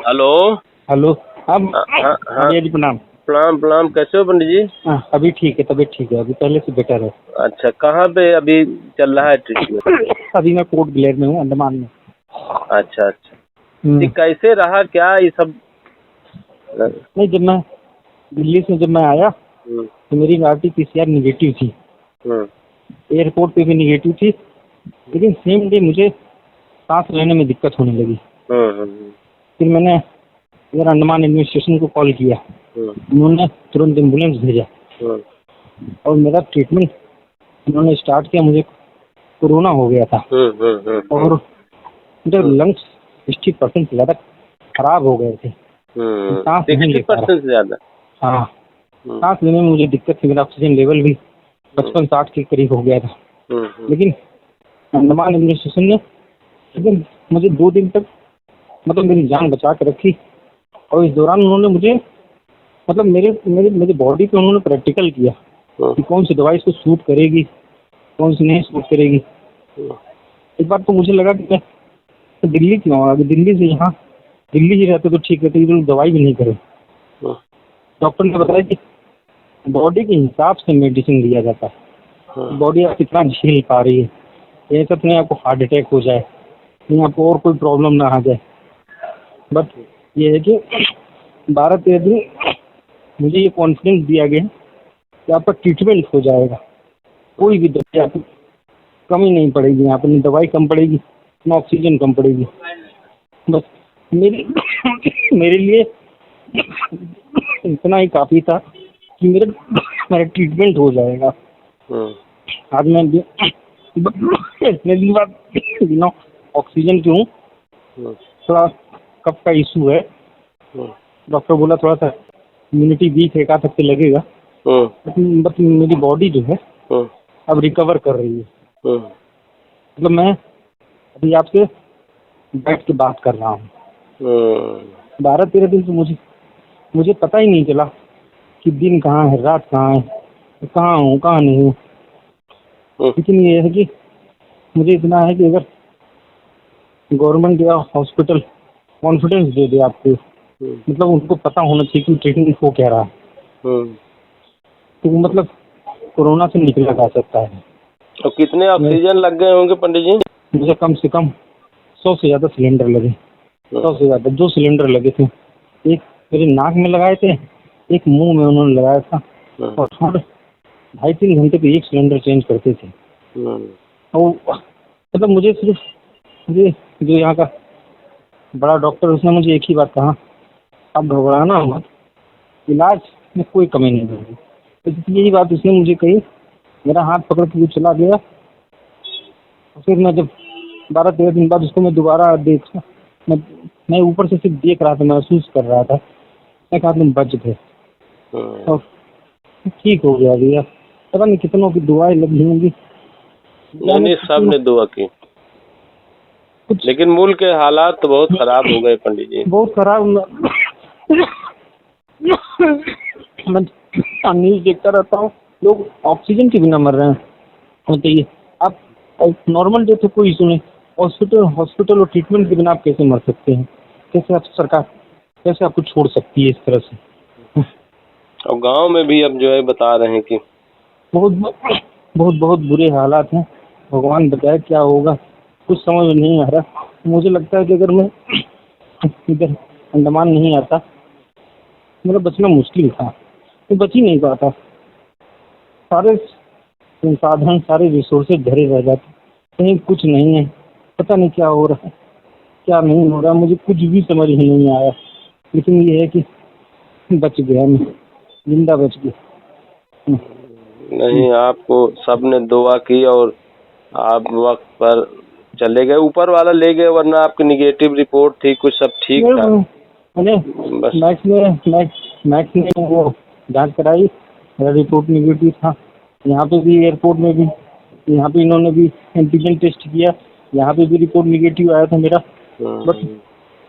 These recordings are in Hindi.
हेलो। हेलो। हाँ हाँ हाँ। भैया जी प्रणाम। प्रणाम प्रणाम, कैसे हो पंडित जी? हाँ अभी ठीक है, तबीयत ठीक है, अभी पहले से बेटर है। अच्छा, कहाँ पे अभी चल रहा है ट्रीटमेंट? अभी मैं पोर्ट ब्लेयर में हूँ, अंडमान में। अच्छा अच्छा। ये हम्म। कैसे रहा क्या ये सब? नहीं, जब मैं दिल्ली से जब मैं आया हम्म तो मेरी RT-PCR निगेटिव थी, हम्म एयरपोर्ट पे भी निगेटिव थी, लेकिन सेम डे मुझे सांस लेने में दिक्कत होने लगी। हम्म फिर मैंने इधर अंडमान एडमिनिस्ट्रेशन को कॉल किया, हम्म उन्होंने तुरंत एम्बुलेंस भेजा हम्म और मेरा ट्रीटमेंट उन्होंने स्टार्ट किया। मुझे कोरोना हो गया था और मेरे लंग्स 60% से ज़्यादा खराब हो गए थे, सांस नहीं ले पा 60% से ज्यादा? रहा। हाँ, हम्म सांस लेने में मुझे दिक्कत थी, मेरा ऑक्सीजन लेवल भी 55-60 के करीब हो गया था। लेकिन अंडमान एडमिनिस्ट्रेशन ने लेकिन मुझे 2 दिन तक मतलब मेरी जान बचा के रखी। और इस दौरान उन्होंने मुझे मतलब मेरे मेरे मेरी बॉडी पे उन्होंने प्रैक्टिकल किया कि कौन सी दवाई इसको सूट करेगी, कौन सी नहीं सूट करेगी। एक बार तो मुझे लगा कि मैं दिल्ली क्यों आऊँ, अगर दिल्ली से यहाँ दिल्ली ही रहते तो ठीक रहते, ये लोग दवाई भी नहीं करे। डॉक्टर ने बताया कि बॉडी के हिसाब से मेडिसिन दिया जाता है, बॉडी आप कितना झेल पा रही है। ऐसा तो नहीं आपको हार्ट अटैक हो जाए, नहीं आपको और कोई प्रॉब्लम ना आ जाए। बट ये है कि 12-13 दिन मुझे ये कॉन्फिडेंस दिया गया कि आपका ट्रीटमेंट हो जाएगा, कोई भी दवाई आपको कमी नहीं पड़ेगी, यहाँ पर दवाई कम पड़ेगी ना ऑक्सीजन कम पड़ेगी। बस मेरे मेरे लिए इतना ही काफ़ी था कि मेरा ट्रीटमेंट हो जाएगा। आज मैं इतने दिन बाद बिना ऑक्सीजन के हूँ, थोड़ा कफ का इशू है। डॉक्टर बोला थोड़ा सा इम्यूनिटी वीक है, एक आध हफ्ते लगेगा। बट मेरी बॉडी जो है अब रिकवर कर रही है। मतलब मैं अभी आपसे बैठ के बात कर रहा हूँ। 12-13 दिन से मुझे पता ही नहीं चला कि दिन कहाँ है, रात कहाँ है, कहाँ हूँ कहाँ नहीं हूँ। लेकिन ये है कि मुझे इतना है कि अगर गवर्नमेंट या हॉस्पिटल कॉन्फिडेंस दे दे आपको, मतलब उनको पता होना चाहिए कि ट्रीटमेंट हो क्या रहा है, तो वो मतलब कोरोना से निकला जा सकता है। तो कितने ऑक्सीजन लग गए होंगे पंडित जी? मुझे कम से कम 100 से ज़्यादा सिलेंडर लगे, 100 से ज़्यादा। 2 सिलेंडर लगे थे, एक मेरे नाक में लगाए थे, एक मुंह में उन्होंने लगाया था। और हर 2.5-3 घंटे पे एक सिलेंडर चेंज करते थे। और मतलब मुझे जो यहाँ का बड़ा डॉक्टर, उसने मुझे एक ही बात कहा, आप घबराना मत, इलाज में कोई कमी नहीं होगी। तो यही बात उसने मुझे कही, मेरा हाथ पकड़ के वो चला गया। फिर मैं जब 12-13 दिन बाद उसको मैं दोबारा देखा, मैं ऊपर से सिर्फ देख रहा था, महसूस कर रहा था। मैं कहा तुम बच गए और ठीक हो गया भैया। पता नहीं कितनों की दुआएं लगी होंगी, नहीं, सब ने दुआ की, लेकिन मुल्क के हालात तो बहुत खराब हो गए पंडित जी। बहुत खराब। मैं न्यूज देखता रहता हूँ, लोग ऑक्सीजन के बिना मर रहे हैं। बताइए आप, नॉर्मल डेथ कोई इशू नहीं, हॉस्पिटल और ट्रीटमेंट के बिना आप कैसे मर सकते हैं? कैसे आप सरकार कैसे आपको छोड़ सकती है इस तरह से? और गांव में भी अब जो है बता रहे हैं कि बहुत बहुत बहुत बुरे हालात हैं। भगवान बताए क्या होगा, कुछ समझ में नहीं आ रहा। मुझे लगता है कि अगर मैं इधर अंडमान नहीं आता, मेरा बचना मुश्किल था, तो बच ही नहीं पाता। सारे संसाधन, सारे रिसोर्सेज भरे रह जाते, कहीं कुछ नहीं है। पता नहीं क्या हो रहा है, क्या नहीं हो रहा, मुझे कुछ भी समझ में नहीं आया। लेकिन ये है कि बच गया, मैं जिंदा बच गया। नहीं, आपको सबने दुआ की और आप वक्त पर चले गए, ऊपर वाला ले गए, वरना आपकी निगेटिव रिपोर्ट थी, कुछ सब ठीक था मैंने बस। मैक्स ने वो जांच कराई, मेरा रिपोर्ट निगेटिव था। यहाँ पे भी एयरपोर्ट में भी, यहाँ पे इन्होंने भी एंटीजन टेस्ट किया, यहाँ पे भी रिपोर्ट निगेटिव आया था मेरा। बट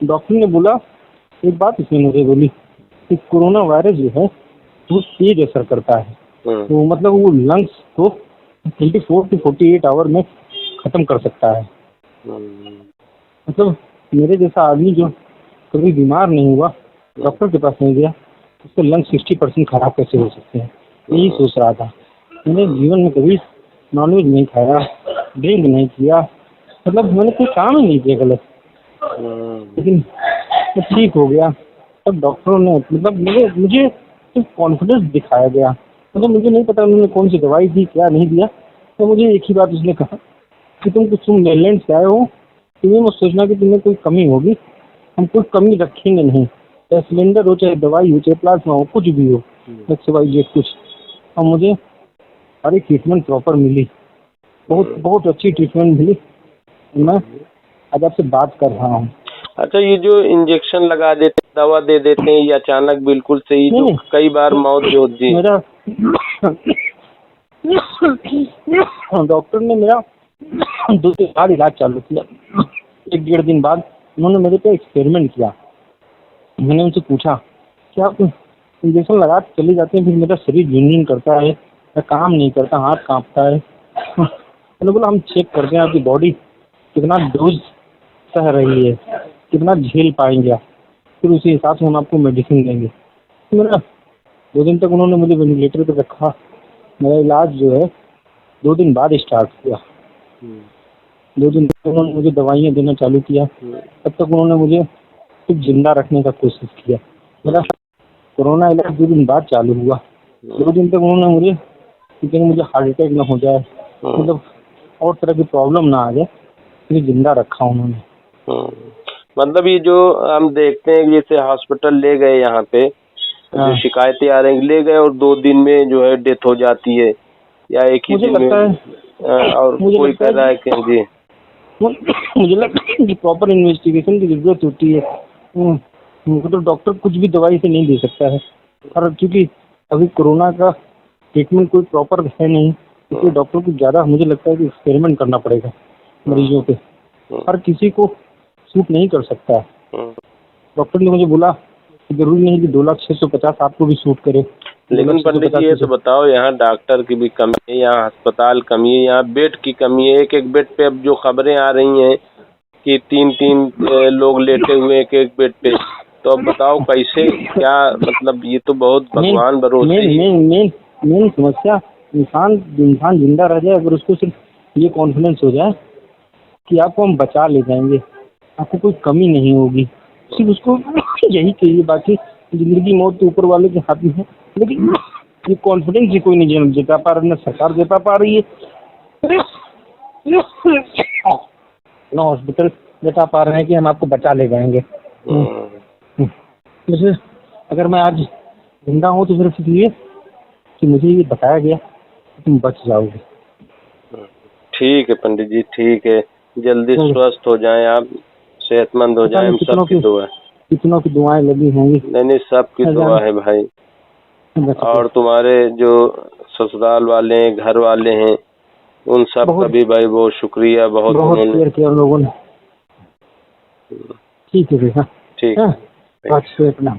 डॉक्टर ने बोला, एक बात उसने मुझे बोली कि कोरोना वायरस जो है वो तेज असर करता है, तो मतलब वो लंग्स को 24 से 48 आवर में खत्म कर सकता है। मतलब मेरे जैसा आदमी जो कभी बीमार नहीं हुआ, डॉक्टर के पास नहीं गया, उसके लंग्स 60% खराब कैसे हो सकते हैं, यही सोच रहा था। मैंने जीवन में कभी नॉनवेज नहीं खाया, ड्रिंक नहीं किया, मतलब मैंने कोई काम ही नहीं किया गलत, लेकिन मैं ठीक हो गया। तब डॉक्टरों ने मतलब मुझे कॉन्फिडेंस दिखाया गया, मतलब मुझे नहीं पता उन्होंने कौन सी दवाई दी, क्या नहीं दिया। तो मुझे एक ही बात उसने कहा कि तुम नेदरलैंड से आए हो, तुम्हें मत सोचना कि तुम्हें कोई कमी होगी, हम कोई कमी रखेंगे नहीं, चाहे सिलेंडर हो, चाहे दवाई हो, चाहे प्लाज्मा हो, कुछ भी हो, XYZ कुछ। और मुझे सारी ट्रीटमेंट प्रॉपर मिली, बहुत बहुत अच्छी ट्रीटमेंट मिली। मैं आज आपसे बात कर रहा हूँ। अच्छा, ये जो इंजेक्शन लगा देते, दवा दे देते हैं, ये अचानक बिल्कुल सही, जो कई बार मौत भी होती है। मेरा डॉक्टर ने मेरा 2 दिन बाद इलाज चालू किया। 1-1.5 दिन बाद उन्होंने मेरे पे एक्सपेरिमेंट किया। मैंने उनसे पूछा कि आप इंजेक्शन लगा के चले जाते हैं, फिर मेरा शरीर झुनझुन करता है, मैं काम नहीं करता, हाथ कांपता है। मैंने बोला हम चेक करते हैं आपकी बॉडी कितना डोज सह रही है, कितना झेल पाएंगे आप, फिर उसी हिसाब से हम आपको मेडिसिन देंगे। तो मेरा 2 दिन तक उन्होंने मुझे वेंटिलेटर पर रखा। मेरा इलाज जो है 2 दिन बाद स्टार्ट हुआ। 2 दिन तक उन्होंने मुझे दवाइयाँ देना चालू किया। तब तक उन्होंने मुझे सिर्फ जिंदा रखने का कोशिश किया। मेरा कोरोना इलाज 2 दिन बाद चालू हुआ। 2 दिन तक उन्होंने मुझे हार्ट अटैक ना हो जाए, मतलब और तरह की प्रॉब्लम ना आ जाए, मुझे जिंदा रखा उन्होंने। मतलब ये जो हम देखते हैं, जैसे हॉस्पिटल ले गए, यहाँ पे जो शिकायतें आ रही, ले गए और 2 दिन में जो है डेथ हो जाती है, या एक ही दिन में, और कोई कह रहा है कि जी मुझे लगता है कि प्रॉपर इन्वेस्टिगेशन की जरूरत होती है। तो डॉक्टर कुछ भी दवाई से नहीं दे सकता है, और क्योंकि अभी कोरोना का ट्रीटमेंट कोई प्रॉपर है नहीं, इसलिए डॉक्टर को ज़्यादा मुझे लगता है कि एक्सपेरिमेंट करना पड़ेगा मरीजों पे। हर किसी को सूट नहीं कर सकता है। डॉक्टर ने मुझे बोला कि जरूरी नहीं कि 2,06,50 आपको भी सूट करे। लेकिन पंडित जी, ये तो बताओ, यहाँ डॉक्टर की भी कमी है, यहाँ अस्पताल कमी है, यहाँ बेड की कमी है। एक बेड पे अब जो खबरें आ रही हैं कि 3-3 लोग लेटे हुए एक बेड पे, तो अब बताओ कैसे, क्या मतलब, ये तो बहुत भगवान भरोसे। मेन समस्या इंसान जिंदा रह जाए, अगर उसको सिर्फ ये कॉन्फिडेंस हो जाए कि आपको हम बचा ले जाएंगे, आपको कोई कमी नहीं होगी, सिर्फ उसको यही चाहिए। बाकी जिंदगी मौत तो ऊपर वाले के हाथ में है, लेकिन ये कॉन्फिडेंस ही कोई नहीं जता पा रहा, ना सरकार जता पा रही है, ना हॉस्पिटल जता पा रहे हैं कि हम आपको बचा ले जाएंगे। जैसे अगर मैं आज जिंदा हूँ तो सिर्फ इसलिए कि मुझे ये बताया गया कि तुम बच जाओगे। ठीक है पंडित जी, ठीक है, जल्दी स्वस्थ हो जाएं आप, सेहतमंद हो जाएं, हम सबकी दुआ। कितनों की दुआएं लगी होंगी। नहीं, सबकी दुआ है भाई। और तुम्हारे जो ससुराल वाले हैं, घर वाले हैं, उन सब का भी भाई बहुत शुक्रिया, बहुत केयर किया लोगों ने। ठीक है भैया, ठीक है, अच्छे अपना।